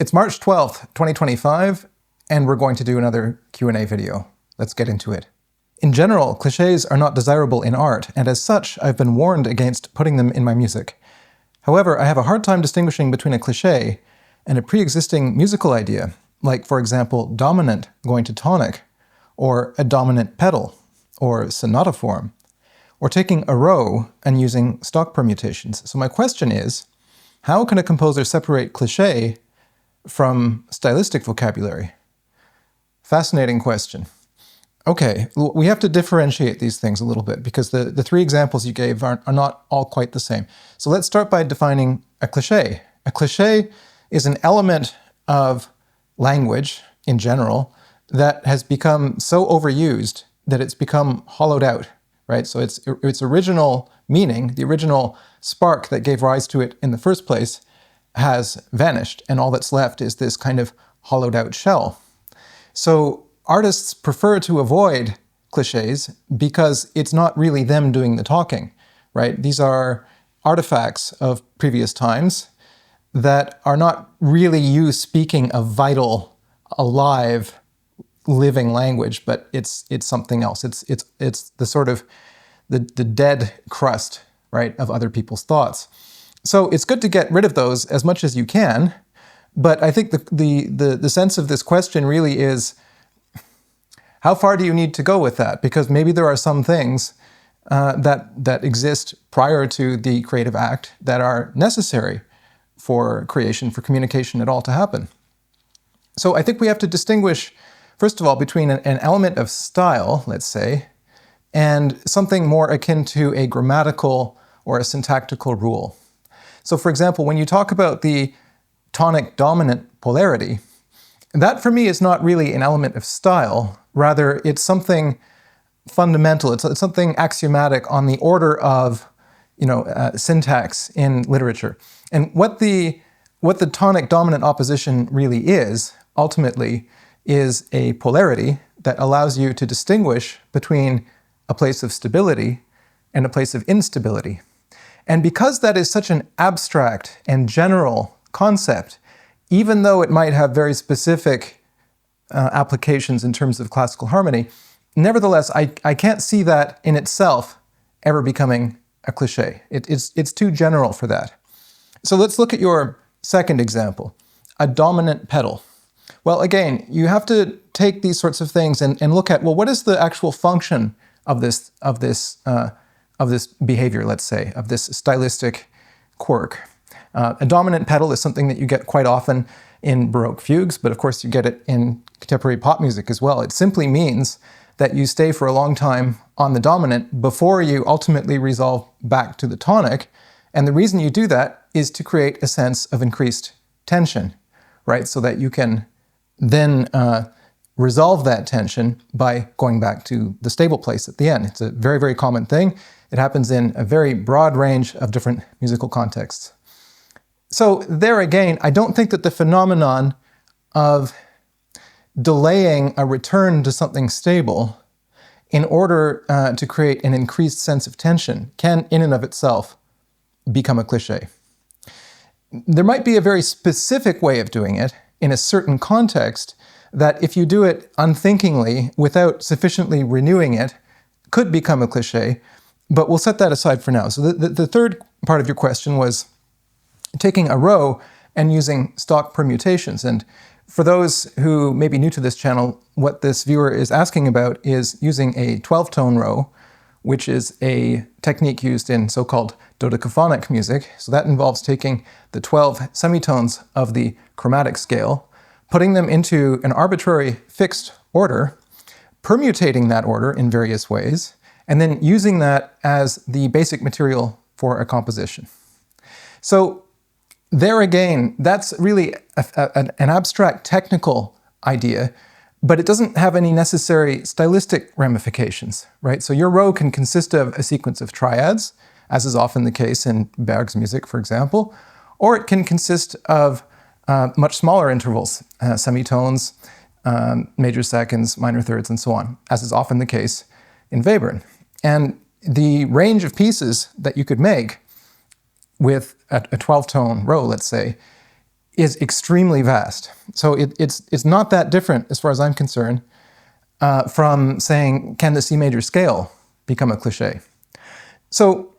It's March 12th, 2025, and we're going to do another Q&A video. Let's get into it. In general, clichés are not desirable in art, and as such, I've been warned against putting them in my music. However, I have a hard time distinguishing between a cliché and a pre-existing musical idea, like, for example, dominant going to tonic, or a dominant pedal, or sonata form, or taking a row and using stock permutations. So my question is, how can a composer separate cliché from stylistic vocabulary? Fascinating question. Okay, we have to differentiate these things a little bit because the three examples you gave are not all quite the same. So let's start by defining a cliché. A cliché is an element of language in general that has become so overused that it's become hollowed out, right? So its original meaning, the original spark that gave rise to it in the first place, has vanished, and all that's left is this kind of hollowed out shell. So artists prefer to avoid clichés because it's not really them doing the talking, right? These are artifacts of previous times that are not really you speaking a vital, alive, living language, but it's something else. It's the sort of the dead crust, right, of other people's thoughts. So it's good to get rid of those as much as you can, but I think the sense of this question really is, how far do you need to go with that? Because maybe there are some things that exist prior to the creative act that are necessary for creation, for communication at all to happen. So I think we have to distinguish, first of all, between an element of style, let's say, and something more akin to a grammatical or a syntactical rule. So for example, when you talk about the tonic-dominant polarity, that for me is not really an element of style. Rather, it's something fundamental. It's something axiomatic on the order of, syntax in literature. And what the tonic-dominant opposition really is, ultimately, is a polarity that allows you to distinguish between a place of stability and a place of instability. And because that is such an abstract and general concept, even though it might have very specific applications in terms of classical harmony, nevertheless, I can't see that in itself ever becoming a cliché. It's too general for that. So let's look at your second example, a dominant pedal. Well, again, you have to take these sorts of things and look at, well, what is the actual function of this behavior, let's say, of this stylistic quirk. A dominant pedal is something that you get quite often in Baroque fugues, but of course you get it in contemporary pop music as well. It simply means that you stay for a long time on the dominant before you ultimately resolve back to the tonic. And the reason you do that is to create a sense of increased tension, right? So that you can then resolve that tension by going back to the stable place at the end. It's a very, very common thing. It happens in a very broad range of different musical contexts. So there again, I don't think that the phenomenon of delaying a return to something stable in order to create an increased sense of tension can, in and of itself, become a cliché. There might be a very specific way of doing it in a certain context that if you do it unthinkingly, without sufficiently renewing it, could become a cliché, but we'll set that aside for now. So the third part of your question was taking a row and using stock permutations. And for those who may be new to this channel, what this viewer is asking about is using a 12-tone row, which is a technique used in so-called dodecaphonic music. So that involves taking the 12 semitones of the chromatic scale, putting them into an arbitrary fixed order, permutating that order in various ways, and then using that as the basic material for a composition. So there again, that's really an abstract technical idea, but it doesn't have any necessary stylistic ramifications, right? So your row can consist of a sequence of triads, as is often the case in Berg's music, for example, or it can consist of much smaller intervals, semitones, major seconds, minor thirds, and so on, as is often the case in Webern. And the range of pieces that you could make with a 12-tone row, let's say, is extremely vast. So it's not that different, as far as I'm concerned, from saying, can the C major scale become a cliché? So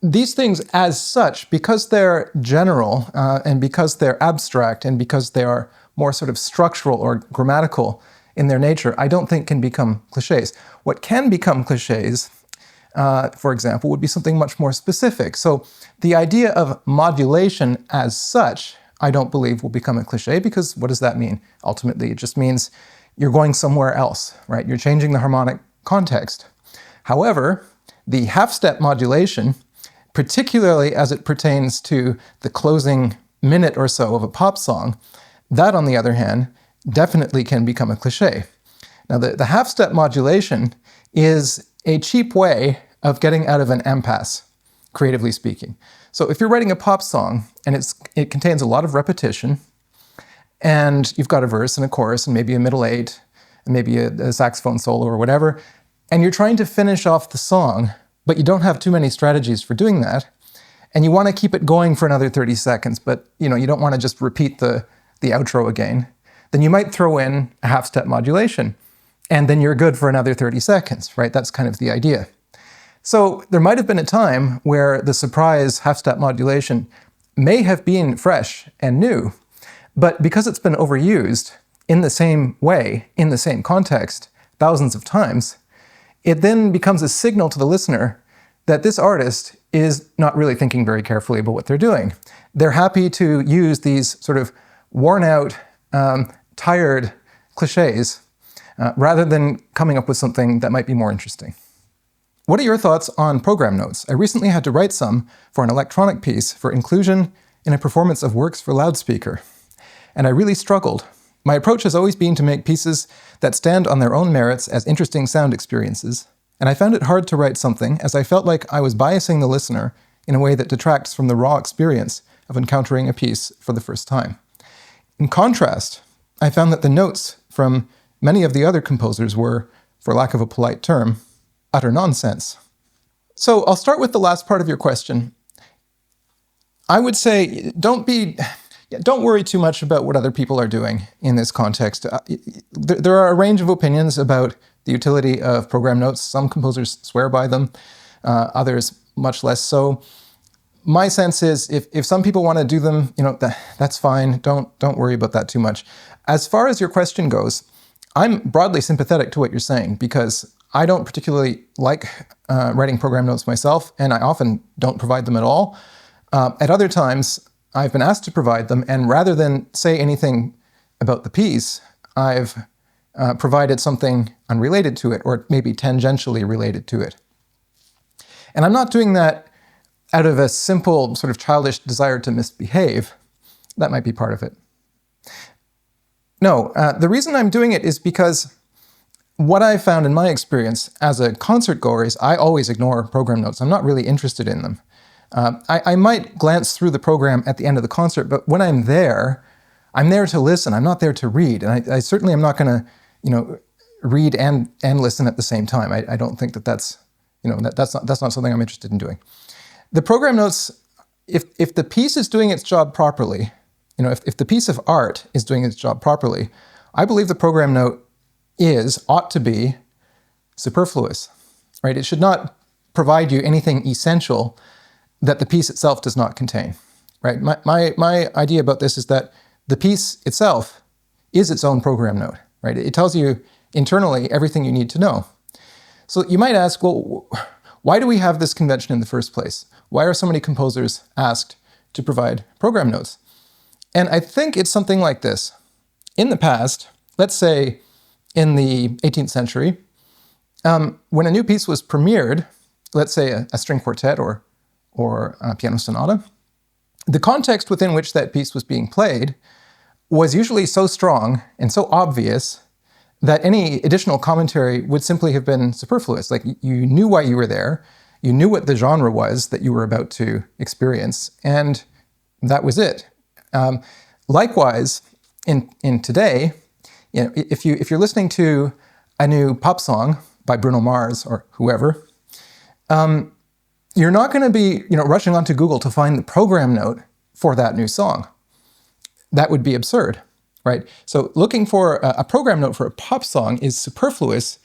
these things as such, because they're general and because they're abstract and because they are more sort of structural or grammatical in their nature, I don't think can become clichés. What can become clichés, for example, would be something much more specific. So the idea of modulation as such, I don't believe will become a cliché, because what does that mean? Ultimately, it just means you're going somewhere else, right? You're changing the harmonic context. However, the half-step modulation, particularly as it pertains to the closing minute or so of a pop song, that, on the other hand, definitely can become a cliché. Now, the half-step modulation is a cheap way of getting out of an impasse, creatively speaking. So if you're writing a pop song and it contains a lot of repetition, and you've got a verse and a chorus and maybe a middle eight, and maybe a saxophone solo or whatever, and you're trying to finish off the song, but you don't have too many strategies for doing that, and you want to keep it going for another 30 seconds, but you don't want to just repeat the outro again, then you might throw in a half-step modulation, and then you're good for another 30 seconds, right? That's kind of the idea. So there might have been a time where the surprise half-step modulation may have been fresh and new, but because it's been overused in the same way, in the same context, thousands of times, it then becomes a signal to the listener that this artist is not really thinking very carefully about what they're doing. They're happy to use these sort of worn-out, tired clichés rather than coming up with something that might be more interesting. What are your thoughts on program notes? I recently had to write some for an electronic piece for inclusion in a performance of works for loudspeaker, and I really struggled. My approach has always been to make pieces that stand on their own merits as interesting sound experiences, and I found it hard to write something as I felt like I was biasing the listener in a way that detracts from the raw experience of encountering a piece for the first time. In contrast, I found that the notes from many of the other composers were, for lack of a polite term, utter nonsense. So I'll start with the last part of your question. I would say don't worry too much about what other people are doing in this context. There are a range of opinions about the utility of program notes. Some composers swear by them, others much less so. My sense is if some people want to do them, that's fine. Don't worry about that too much. As far as your question goes, I'm broadly sympathetic to what you're saying, because I don't particularly like writing program notes myself, and I often don't provide them at all. At other times, I've been asked to provide them, and rather than say anything about the piece, I've provided something unrelated to it, or maybe tangentially related to it. And I'm not doing that out of a simple sort of childish desire to misbehave. That might be part of it. No, the reason I'm doing it is because what I found in my experience as a concert goer is I always ignore program notes. I'm not really interested in them. I might glance through the program at the end of the concert, but when I'm there to listen. I'm not there to read. And I certainly am not going to, read and listen at the same time. I don't think that's not something I'm interested in doing. The program notes, if the piece is doing its job properly, if the piece of art is doing its job properly, I believe the program note ought to be superfluous, right? It should not provide you anything essential that the piece itself does not contain, right? My idea about this is that the piece itself is its own program note, right? It tells you internally everything you need to know. So you might ask, well, why do we have this convention in the first place? Why are so many composers asked to provide program notes? And I think it's something like this. In the past, let's say in the 18th century, when a new piece was premiered, let's say a string quartet or a piano sonata, the context within which that piece was being played was usually so strong and so obvious that any additional commentary would simply have been superfluous. Like, you knew why you were there, you knew what the genre was that you were about to experience, and that was it. Likewise, in today, if you're listening to a new pop song by Bruno Mars or whoever, you're not going to be rushing onto Google to find the program note for that new song. that would be absurd, right? So looking for a program note for a pop song is superfluous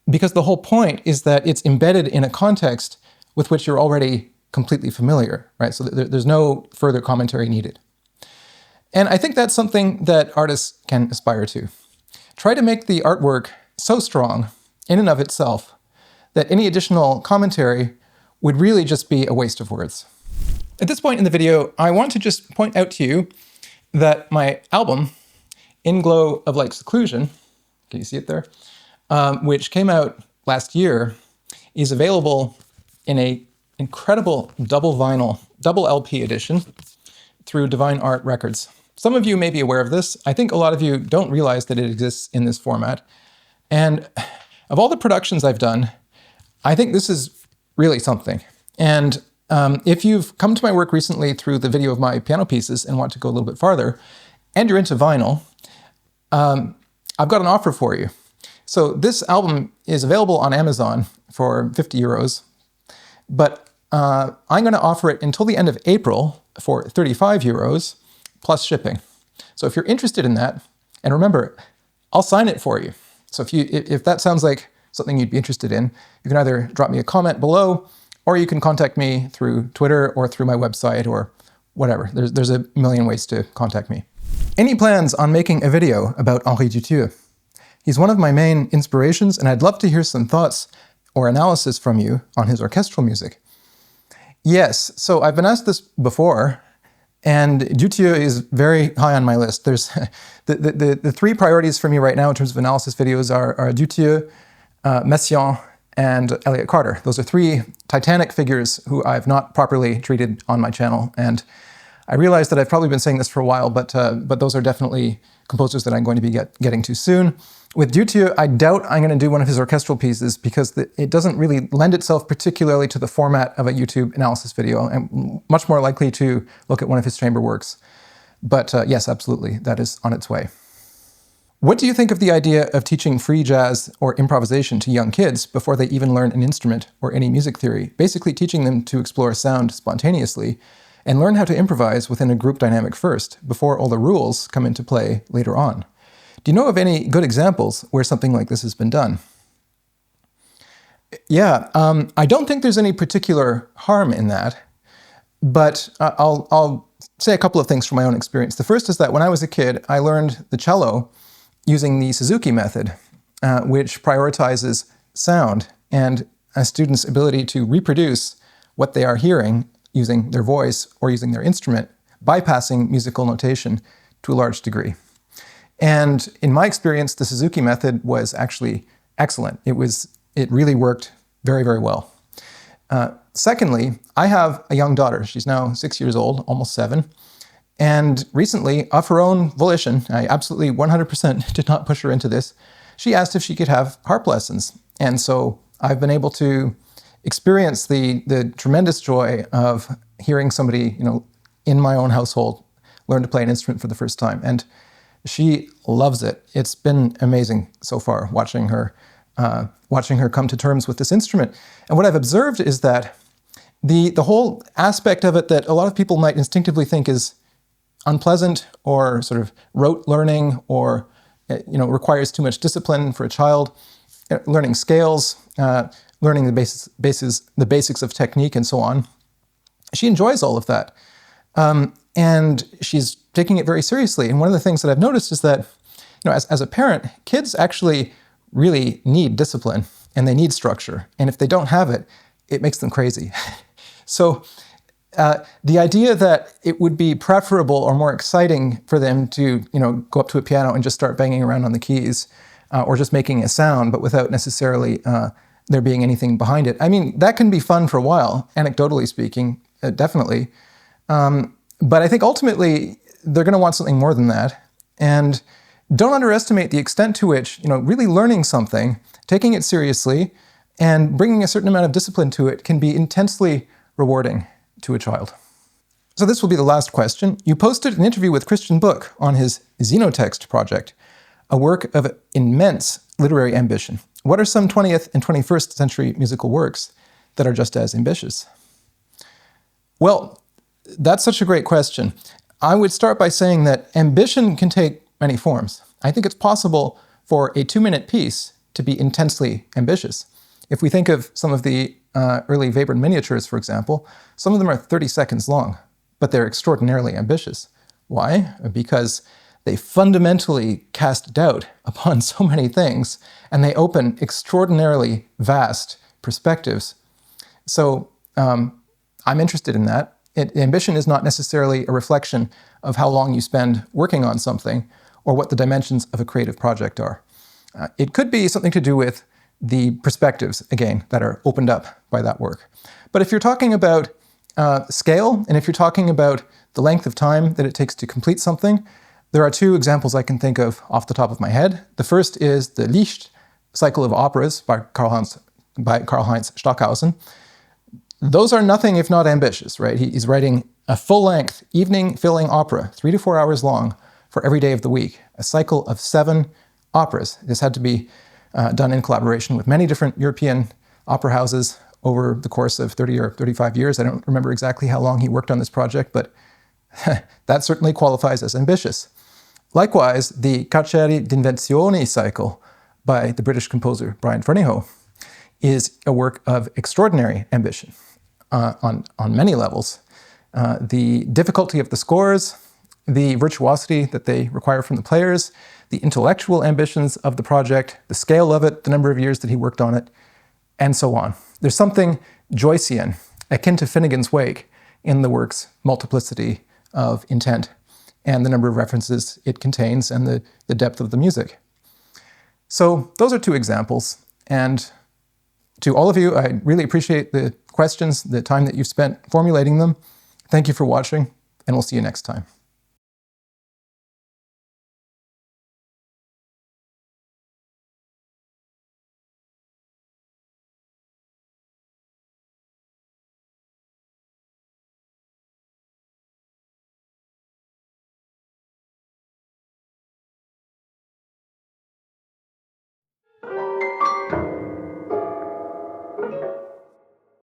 because the whole point is that it's embedded in a context with which you're already completely familiar, right? So there's no further commentary needed. And I think that's something that artists can aspire to. Try to make the artwork so strong in and of itself that any additional commentary would really just be a waste of words. At this point in the video, I want to just point out to you that my album, In Glow of Like Seclusion, can you see it there? Which came out last year, is available in an incredible double vinyl, double LP edition through Divine Art Records. Some of you may be aware of this. I think a lot of you don't realize that it exists in this format. And of all the productions I've done, I think this is really something. And if you've come to my work recently through the video of my piano pieces and want to go a little bit farther, and you're into vinyl, I've got an offer for you. So this album is available on Amazon for 50 euros, but I'm going to offer it until the end of April for 35 euros plus shipping. So if you're interested in that, and remember, I'll sign it for you. So if that sounds like something you'd be interested in, you can either drop me a comment below, or you can contact me through Twitter or through my website or whatever. There's a million ways to contact me. Any plans on making a video about Henri Dutilleux? He's one of my main inspirations, and I'd love to hear some thoughts or analysis from you on his orchestral music. Yes, so I've been asked this before, and Dutilleux is very high on my list. There's the three priorities for me right now in terms of analysis videos are Dutilleux, Messiaen, and Elliott Carter. Those are three titanic figures who I've not properly treated on my channel. And I realize that I've probably been saying this for a while, but those are definitely composers that I'm going to be getting to soon. With Dutilleux, I doubt I'm going to do one of his orchestral pieces because it doesn't really lend itself particularly to the format of a YouTube analysis video. I'm much more likely to look at one of his chamber works. But yes, absolutely, that is on its way. What do you think of the idea of teaching free jazz or improvisation to young kids before they even learn an instrument or any music theory, basically teaching them to explore sound spontaneously and learn how to improvise within a group dynamic first, before all the rules come into play later on? Do you know of any good examples where something like this has been done? Yeah, I don't think there's any particular harm in that, but I'll say a couple of things from my own experience. The first is that when I was a kid, I learned the cello using the Suzuki method, which prioritizes sound and a student's ability to reproduce what they are hearing using their voice or using their instrument, bypassing musical notation to a large degree. And in my experience, the Suzuki method was actually excellent. It really worked very, very well. Secondly, I have a young daughter. She's now 6 years old, almost 7. And recently, of her own volition, I absolutely 100% did not push her into this, she asked if she could have harp lessons. And so I've been able to experience the tremendous joy of hearing somebody, in my own household learn to play an instrument for the first time. And she loves it. It's been amazing so far watching her come to terms with this instrument. And what I've observed is that the whole aspect of it that a lot of people might instinctively think is unpleasant or sort of rote learning or requires too much discipline for a child, learning scales, learning the basics of technique and so on. She enjoys all of that. And she's taking it very seriously. And one of the things that I've noticed is that, as a parent, kids actually really need discipline and they need structure. And if they don't have it, it makes them crazy. So the idea that it would be preferable or more exciting for them to, go up to a piano and just start banging around on the keys or just making a sound, but without necessarily there being anything behind it. I mean, that can be fun for a while, anecdotally speaking, definitely. But I think ultimately they're going to want something more than that. And don't underestimate the extent to which, really learning something, taking it seriously, and bringing a certain amount of discipline to it can be intensely rewarding to a child. So this will be the last question. You posted an interview with Christian Book on his Xenotext project, a work of immense literary ambition. What are some 20th and 21st century musical works that are just as ambitious? Well, that's such a great question. I would start by saying that ambition can take many forms. I think it's possible for a 2-minute piece to be intensely ambitious. If we think of some of the early Webern miniatures, for example, some of them are 30 seconds long, but they're extraordinarily ambitious. Why? Because they fundamentally cast doubt upon so many things, and they open extraordinarily vast perspectives. So I'm interested in that. Ambition is not necessarily a reflection of how long you spend working on something or what the dimensions of a creative project are. It could be something to do with the perspectives, again, that are opened up by that work. But if you're talking about scale, and if you're talking about the length of time that it takes to complete something, there are 2 examples I can think of off the top of my head. The first is the Licht cycle of operas by Karl-Heinz Stockhausen. Those are nothing if not ambitious, right? He's writing a full-length, evening-filling opera, 3 to 4 hours long, for every day of the week. A cycle of 7 operas. This had to be done in collaboration with many different European opera houses over the course of 30 or 35 years. I don't remember exactly how long he worked on this project, but that certainly qualifies as ambitious. Likewise, the Cacciari d'Invenzioni cycle by the British composer Brian Ferneyhough is a work of extraordinary ambition on many levels. The difficulty of the scores, the virtuosity that they require from the players, the intellectual ambitions of the project, the scale of it, the number of years that he worked on it, and so on. There's something Joycean, akin to Finnegan's Wake, in the work's multiplicity of intent and the number of references it contains and the depth of the music. So those are 2 examples, and to all of you, I really appreciate the questions, the time that you've spent formulating them. Thank you for watching, and we'll see you next time.